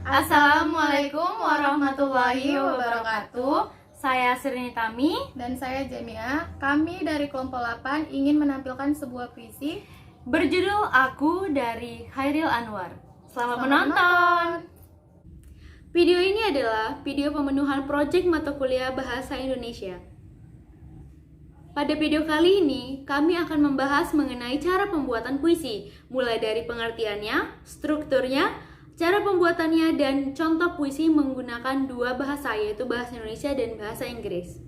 Assalamualaikum warahmatullahi wabarakatuh. Saya Srini Tami Dan saya Jamia. Kami dari kelompok 8 ingin menampilkan sebuah puisi berjudul Aku dari Khairil Anwar. Selamat menonton. Video ini adalah video pemenuhan proyek mata kuliah Bahasa Indonesia. Pada video kali ini, kami akan membahas mengenai cara pembuatan puisi, mulai dari pengertiannya, strukturnya, cara pembuatannya, dan contoh puisi menggunakan dua bahasa, yaitu bahasa Indonesia dan bahasa Inggris.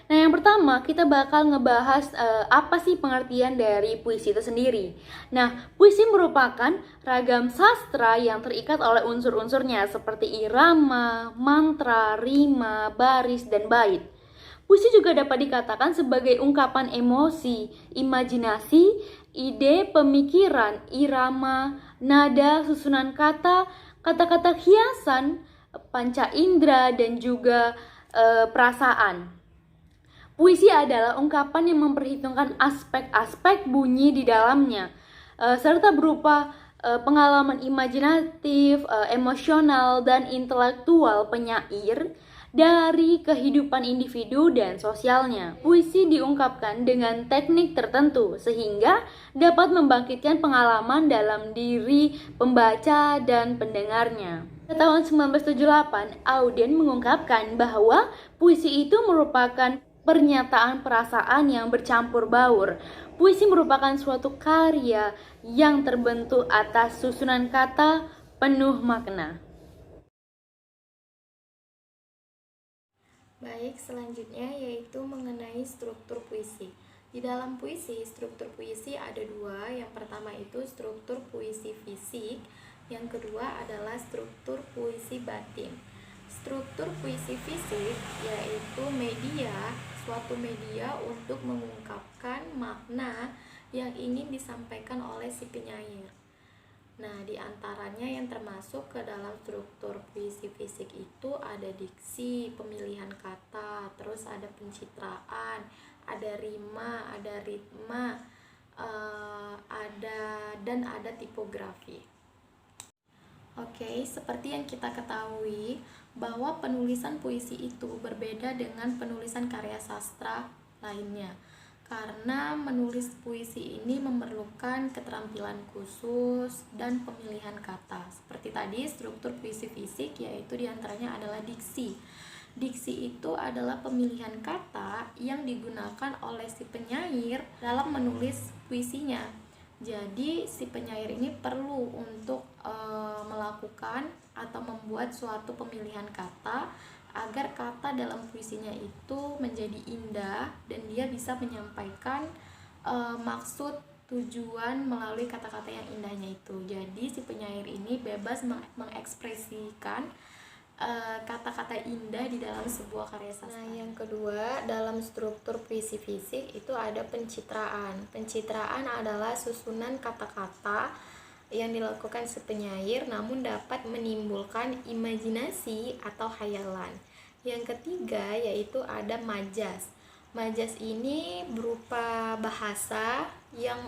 Nah, yang pertama kita bakal ngebahas apa sih pengertian dari puisi itu sendiri. Nah, puisi merupakan ragam sastra yang terikat oleh unsur-unsurnya seperti irama, mantra, rima, baris, dan bait. Puisi juga dapat dikatakan sebagai ungkapan emosi, imajinasi, ide, pemikiran, irama, nada, susunan kata, kata-kata hiasan, panca indera, dan juga perasaan. Puisi adalah ungkapan yang memperhitungkan aspek-aspek bunyi di dalamnya, serta berupa pengalaman imajinatif, emosional, dan intelektual penyair dari kehidupan individu dan sosialnya. Puisi diungkapkan dengan teknik tertentu sehingga dapat membangkitkan pengalaman dalam diri pembaca dan pendengarnya. Pada tahun 1978, Auden mengungkapkan bahwa puisi itu merupakan pernyataan perasaan yang bercampur baur. Puisi merupakan suatu karya yang terbentuk atas susunan kata penuh makna. Baik, selanjutnya yaitu mengenai struktur puisi. Di dalam puisi, struktur puisi ada dua. Yang pertama itu struktur puisi fisik, yang kedua adalah struktur puisi batin. Struktur puisi fisik yaitu suatu media untuk mengungkapkan makna yang ingin disampaikan oleh si penyair. Nah, di antaranya yang termasuk ke dalam struktur puisi fisik itu ada diksi, pemilihan kata, terus ada pencitraan, ada rima, ada ritma, ada tipografi. Oke, seperti yang kita ketahui bahwa penulisan puisi itu berbeda dengan penulisan karya sastra lainnya. Karena menulis puisi ini memerlukan keterampilan khusus dan pemilihan kata. Seperti tadi, struktur puisi fisik yaitu diantaranya adalah diksi. Diksi itu adalah pemilihan kata yang digunakan oleh si penyair dalam menulis puisinya. Jadi si penyair ini perlu untuk melakukan atau membuat suatu pemilihan kata agar kata dalam puisinya itu menjadi indah dan dia bisa menyampaikan maksud tujuan melalui kata-kata yang indahnya itu. Jadi si penyair ini bebas mengekspresikan kata-kata indah di dalam sebuah karya sastra. Nah, yang kedua, dalam struktur puisi fisik itu ada pencitraan. Pencitraan adalah susunan kata-kata yang dilakukan si penyair namun dapat menimbulkan imajinasi atau khayalan. Yang ketiga yaitu ada majas. Majas ini berupa bahasa yang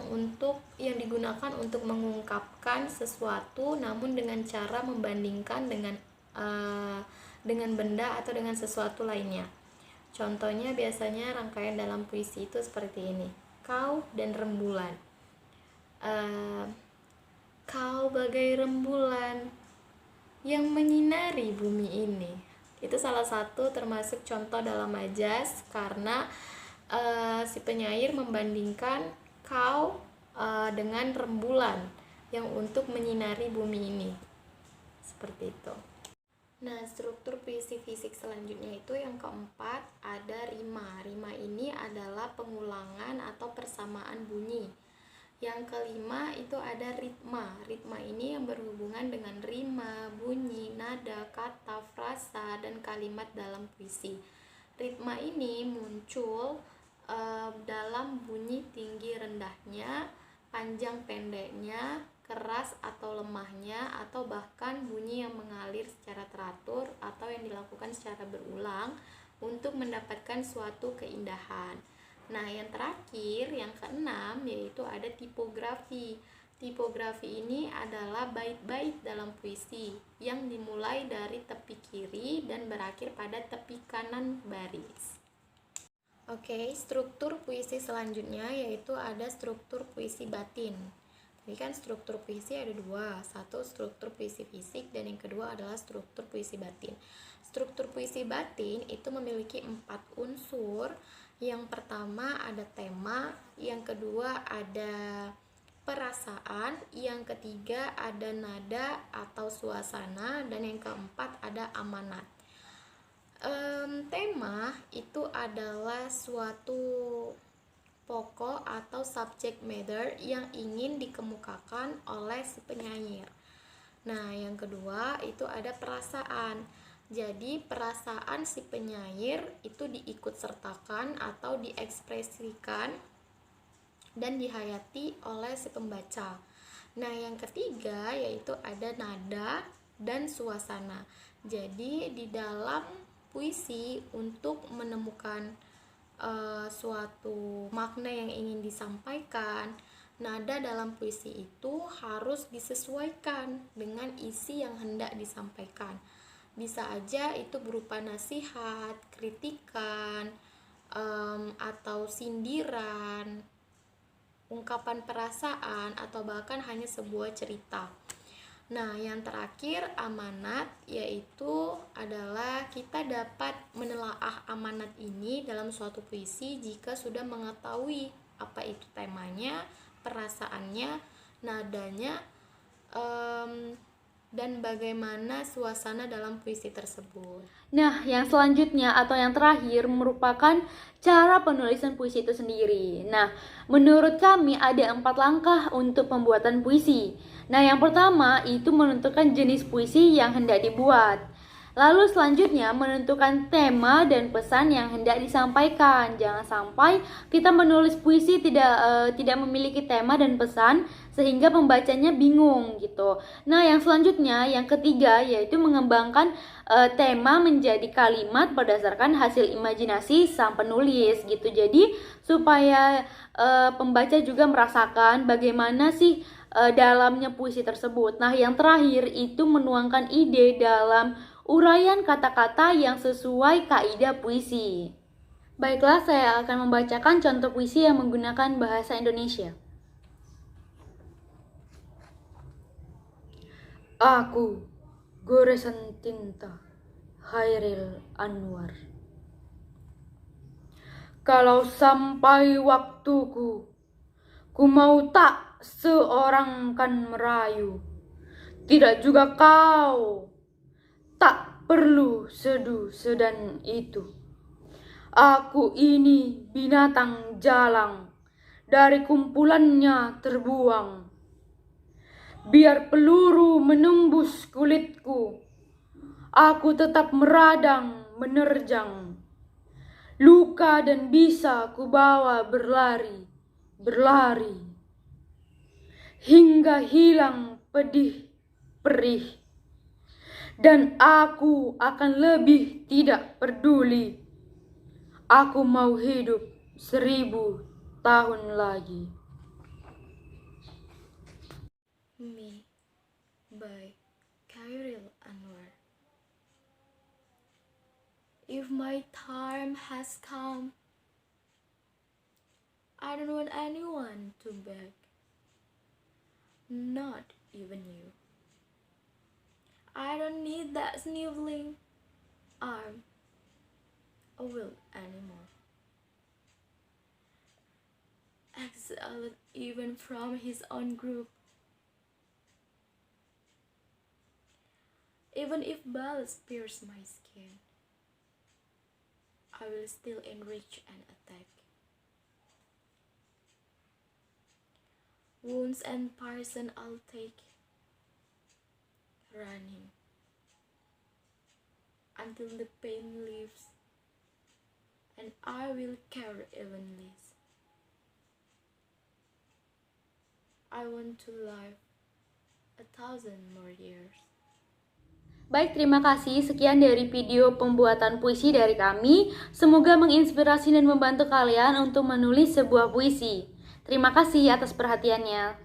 digunakan untuk mengungkapkan sesuatu namun dengan cara membandingkan dengan benda atau dengan sesuatu lainnya. Contohnya biasanya rangkaian dalam puisi itu seperti ini. Kau dan rembulan. Kau bagai rembulan yang menyinari bumi ini. Itu salah satu termasuk contoh dalam majas karena si penyair membandingkan kau dengan rembulan yang untuk menyinari bumi ini. Seperti itu. Nah, struktur puisi fisik selanjutnya itu yang keempat ada rima. Rima ini adalah pengulangan atau persamaan bunyi. Yang kelima itu ada ritma. Ritma ini yang berhubungan dengan rima, bunyi, nada, kata, frasa, dan kalimat dalam puisi. Ritma ini muncul dalam bunyi tinggi rendahnya, panjang pendeknya, keras atau lemahnya, atau bahkan bunyi yang mengalir secara teratur atau yang dilakukan secara berulang untuk mendapatkan suatu keindahan. Nah, yang terakhir, yang keenam, yaitu ada tipografi. Tipografi ini adalah bait-bait dalam puisi yang dimulai dari tepi kiri dan berakhir pada tepi kanan baris. Oke, struktur puisi selanjutnya yaitu ada struktur puisi batin. Tadi kan struktur puisi ada dua, satu struktur puisi fisik dan yang kedua adalah struktur puisi batin. Struktur puisi batin itu memiliki 4 unsur. Yang pertama ada tema, yang kedua ada perasaan, yang ketiga ada nada atau suasana, dan yang keempat ada amanat. Tema itu adalah suatu pokok atau subject matter yang ingin dikemukakan oleh si penyair. Nah, yang kedua itu ada perasaan. Jadi perasaan si penyair itu diikutsertakan atau diekspresikan dan dihayati oleh si pembaca. Nah, yang ketiga yaitu ada nada dan suasana. Jadi di dalam puisi untuk menemukan suatu makna yang ingin disampaikan, nada dalam puisi itu harus disesuaikan dengan isi yang hendak disampaikan. Bisa aja itu berupa nasihat, kritikan, atau sindiran, ungkapan perasaan, atau bahkan hanya sebuah cerita. Nah, yang terakhir amanat, yaitu adalah kita dapat menelaah amanat ini dalam suatu puisi jika sudah mengetahui apa itu temanya, perasaannya, nadanya, dan bagaimana suasana dalam puisi tersebut. Nah, yang selanjutnya atau yang terakhir merupakan cara penulisan puisi itu sendiri. Nah, menurut kami ada 4 langkah untuk pembuatan puisi. Nah, yang pertama itu menentukan jenis puisi yang hendak dibuat. Lalu selanjutnya menentukan tema dan pesan yang hendak disampaikan. Jangan sampai kita menulis puisi tidak memiliki tema dan pesan sehingga pembacanya bingung gitu. Nah, yang selanjutnya yang ketiga yaitu mengembangkan tema menjadi kalimat berdasarkan hasil imajinasi sang penulis gitu. Jadi supaya pembaca juga merasakan bagaimana sih dalamnya puisi tersebut. Nah, yang terakhir itu menuangkan ide dalam uraian kata-kata yang sesuai kaidah puisi. Baiklah, saya akan membacakan contoh puisi yang menggunakan bahasa Indonesia. Aku, goresan tinta, Chairil Anwar. Kalau sampai waktuku, ku mau tak seorang kan merayu. Tidak juga kau, tak perlu seduh sedan itu. Aku ini binatang jalang, dari kumpulannya terbuang. Biar peluru menembus kulitku, aku tetap meradang menerjang. Luka dan bisa ku bawa berlari, berlari. Hingga hilang pedih, perih. Dan aku akan lebih tidak peduli. Aku mau hidup 1000 tahun lagi. Me by Chairil Anwar. If my time has come, I don't want anyone to beg, not even you. I don't need that sniveling arm or will anymore. Exiled even from his own group. Even if bullets pierce my skin, I will still enrich and attack. Wounds and poison I'll take, running until the pain leaves, and I will care even less. I want to live 1,000 more years. Baik, terima kasih. Sekian dari video pembuatan puisi dari kami. Semoga menginspirasi dan membantu kalian untuk menulis sebuah puisi. Terima kasih atas perhatiannya.